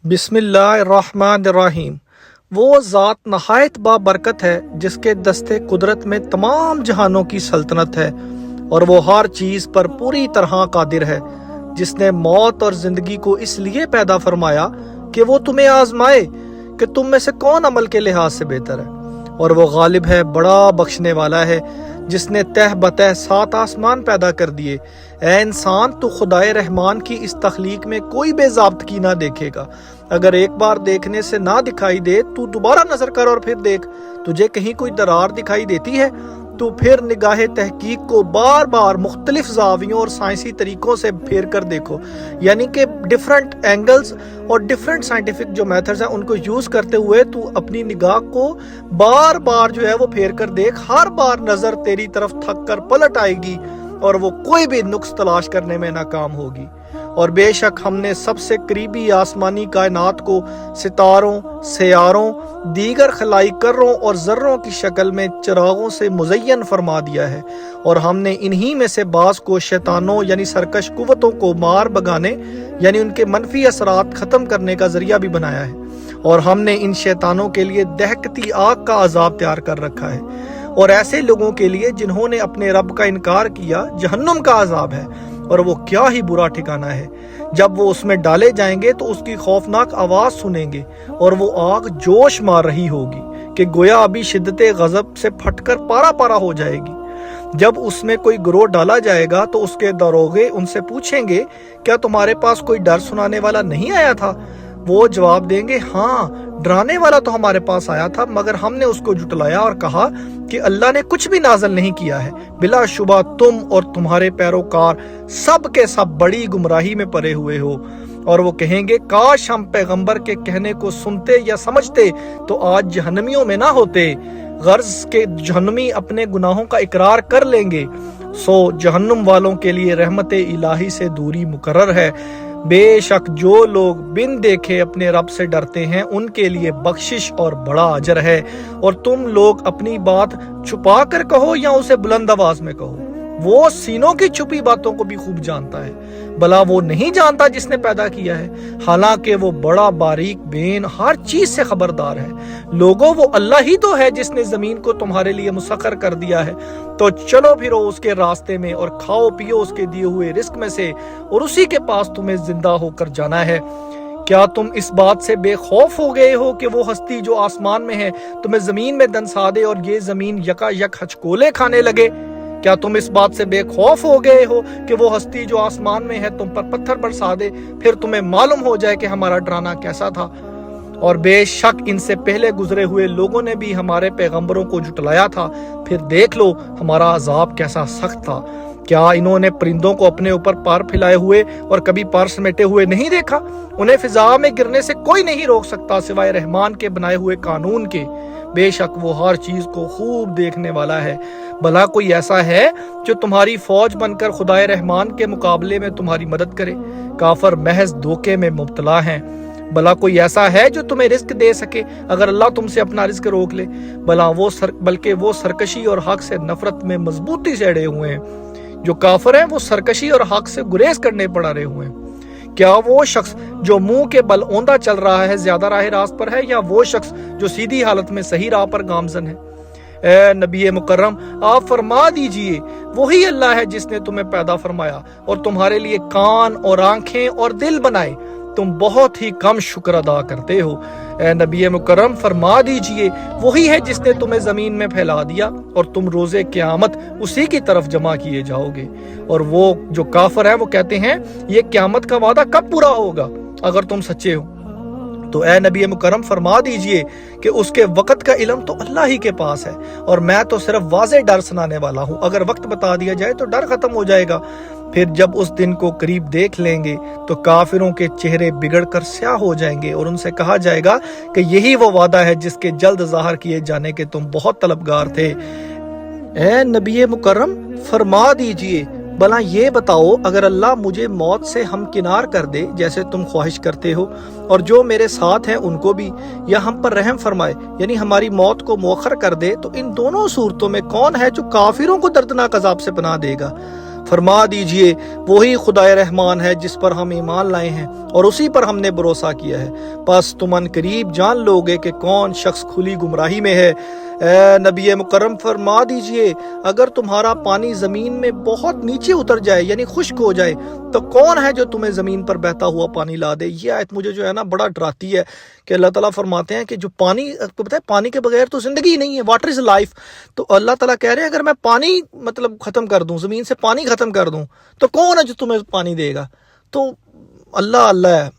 بسم اللہ الرحمن الرحیم۔ وہ ذات نہایت بابرکت ہے جس کے دستے قدرت میں تمام جہانوں کی سلطنت ہے اور وہ ہر چیز پر پوری طرح قادر ہے، جس نے موت اور زندگی کو اس لیے پیدا فرمایا کہ وہ تمہیں آزمائے کہ تم میں سے کون عمل کے لحاظ سے بہتر ہے، اور وہ غالب ہے، بڑا بخشنے والا ہے، جس نے تہ بتہ 7 آسمان پیدا کر دیے۔ اے انسان، تو خدائے رحمان کی اس تخلیق میں کوئی بے ضابطگی نہ دیکھے گا۔ اگر ایک بار دیکھنے سے نہ دکھائی دے تو دوبارہ نظر کر اور پھر دیکھ۔ تجھے کہیں کوئی درار دکھائی دیتی ہے تو پھر نگاہ تحقیق کو بار بار مختلف زاویوں اور سائنسی طریقوں سے پھیر کر دیکھو، یعنی کہ ڈیفرنٹ اینگلز اور ڈیفرنٹ سائنٹیفک جو میتھڈز ہیں ان کو یوز کرتے ہوئے تو اپنی نگاہ کو بار بار جو ہے وہ پھیر کر دیکھ۔ ہر بار نظر تیری طرف تھک کر پلٹ آئے گی اور وہ کوئی بھی نقص تلاش کرنے میں ناکام ہوگی۔ اور بے شک ہم نے سب سے قریبی آسمانی کائنات کو ستاروں، سیاروں، دیگر خلائی کروں اور ذروں کی شکل میں چراغوں سے مزین فرما دیا ہے، اور ہم نے انہی میں سے بعض کو شیطانوں یعنی سرکش قوتوں کو مار بگانے یعنی ان کے منفی اثرات ختم کرنے کا ذریعہ بھی بنایا ہے، اور ہم نے ان شیطانوں کے لیے دہکتی آگ کا عذاب تیار کر رکھا ہے، اور ایسے لوگوں کے لیے جنہوں نے اپنے رب کا انکار کیا جہنم کا عذاب ہے، اور وہ کیا ہی برا ٹھکانہ ہے۔ جب وہ اس میں ڈالے جائیں گے تو اس کی خوفناک آواز سنیں گے اور وہ آگ جوش مار رہی ہوگی کہ گویا ابھی شدت غضب سے پھٹ کر پارا پارا ہو جائے گی۔ جب اس میں کوئی گروہ ڈالا جائے گا تو اس کے داروغے ان سے پوچھیں گے، کیا تمہارے پاس کوئی ڈر سنانے والا نہیں آیا تھا؟ وہ جواب دیں گے، ہاں، ڈرانے والا تو ہمارے پاس آیا تھا، مگر ہم نے اس کو جھٹلایا اور کہا کہ اللہ نے کچھ بھی نازل نہیں کیا ہے۔ بلا شبہ تم اور تمہارے پیروکار سب کے سب بڑی گمراہی میں پڑے ہوئے ہو۔ اور وہ کہیں گے، کاش ہم پیغمبر کے کہنے کو سنتے یا سمجھتے تو آج جہنمیوں میں نہ ہوتے۔ غرض کے جہنمی اپنے گناہوں کا اقرار کر لیں گے، سو جہنم والوں کے لیے رحمت الہی سے دوری مقرر ہے۔ بے شک جو لوگ بن دیکھے اپنے رب سے ڈرتے ہیں ان کے لیے بخشش اور بڑا اجر ہے، اور تم لوگ اپنی بات چھپا کر کہو یا اسے بلند آواز میں کہو، وہ سینوں کی چھپی باتوں کو بھی خوب جانتا ہے۔ بھلا وہ نہیں جانتا جس نے پیدا کیا ہے؟ حالانکہ وہ بڑا باریک بین ہر چیز سے خبردار ہے۔ لوگوں، وہ اللہ ہی تو ہے جس نے زمین کو تمہارے لیے مسخر کر دیا ہے، تو چلو پھرو اس کے راستے میں اور کھاؤ پیو اس کے دیے ہوئے رزق میں سے، اور اسی کے پاس تمہیں زندہ ہو کر جانا ہے۔ کیا تم اس بات سے بے خوف ہو گئے ہو کہ وہ ہستی جو آسمان میں ہے تمہیں زمین میں دنسا دے اور یہ زمین یکا یک ہچکولے کھانے لگے؟ کیا تم اس بات سے بے خوف ہو گئے ہو کہ وہ ہستی جو آسمان میں ہے تم پر پتھر برسا دے، پھر تمہیں معلوم ہو جائے کہ ہمارا ڈرانا کیسا تھا؟ اور بے شک ان سے پہلے گزرے ہوئے لوگوں نے بھی ہمارے پیغمبروں کو جھٹلایا تھا، پھر دیکھ لو ہمارا عذاب کیسا سخت تھا۔ کیا انہوں نے پرندوں کو اپنے اوپر پار پھیلائے ہوئے اور کبھی پار سمیٹے ہوئے نہیں دیکھا؟ انہیں فضا میں گرنے سے کوئی نہیں روک سکتا سوائے رحمان کے بنائے ہوئے قانون کے۔ بے شک وہ ہر چیز کو خوب دیکھنے والا ہے۔ بھلا کوئی ایسا ہے جو تمہاری فوج بن کر خدائے رحمان کے مقابلے میں تمہاری مدد کرے؟ کافر محض دھوکے میں مبتلا ہیں۔ بھلا کوئی ایسا ہے جو تمہیں رزق دے سکے اگر اللہ تم سے اپنا رزق روک لے؟ بلکہ وہ سرکشی اور حق سے نفرت میں مضبوطی سے اڑے ہوئے ہیں۔ جو کافر ہیں وہ سرکشی اور حق سے گریز کرنے پڑ رہے ہوئے ہیں۔ کیا وہ شخص جو منہ کے بل اوندا چل رہا ہے زیادہ راہ راست پر ہے، یا وہ شخص جو سیدھی حالت میں صحیح راہ پر گامزن ہے؟ اے نبی مکرم، آپ فرما دیجئے، وہی اللہ ہے جس نے تمہیں پیدا فرمایا اور تمہارے لیے کان اور آنکھیں اور دل بنائے، تم بہت ہی کم شکر ادا کرتے ہو۔ اے نبی مکرم، فرما دیجئے، وہی ہے جس نے تمہیں زمین میں پھیلا دیا اور تم روز قیامت اسی کی طرف جمع کیے جاؤ گے۔ اور وہ جو کافر ہیں وہ کہتے ہیں، یہ قیامت کا وعدہ کب پورا ہوگا اگر تم سچے ہو؟ تو اے نبی مکرم، فرما دیجئے کہ اس کے وقت کا علم تو اللہ ہی کے پاس ہے، اور میں تو صرف واضح ڈر سنانے والا ہوں۔ اگر وقت بتا دیا جائے تو ڈر ختم ہو جائے گا۔ پھر جب اس دن کو قریب دیکھ لیں گے تو کافروں کے چہرے بگڑ کر سیاہ ہو جائیں گے، اور ان سے کہا جائے گا کہ یہی وہ وعدہ ہے جس کے جلد ظاہر کیے جانے کے تم بہت طلبگار تھے۔ اے نبی مکرم، فرما دیجئے، بھلا یہ بتاؤ، اگر اللہ مجھے موت سے ہمکنار کر دے جیسے تم خواہش کرتے ہو، اور جو میرے ساتھ ہیں ان کو بھی، یا ہم پر رحم فرمائے یعنی ہماری موت کو مؤخر کر دے، تو ان دونوں صورتوں میں کون ہے جو کافروں کو دردناک عذاب سے پناہ دے گا؟ فرما دیجئے وہی خدائے رحمان ہے جس پر ہم ایمان لائے ہیں اور اسی پر ہم نے بھروسہ کیا ہے، پس تم ان قریب جان لو گے کہ کون شخص کھلی گمراہی میں ہے۔ اے نبی مکرم فرما دیجئے اگر تمہارا پانی زمین میں بہت نیچے اتر جائے یعنی خشک ہو جائے تو کون ہے جو تمہیں زمین پر بہتا ہوا پانی لا دے۔ یہ آیت مجھے جو ہے نا بڑا ڈراتی ہے کہ اللہ تعالیٰ فرماتے ہیں کہ جو پانی کو پتہ ہے پانی کے بغیر تو زندگی نہیں ہے، واٹر از لائف۔ تو اللہ تعالیٰ کہہ رہے ہیں اگر میں پانی ختم کر دوں، زمین سے پانی ختم کر دوں تو کون ہے جو تمہیں پانی دے گا۔ تو اللہ اللہ ہے۔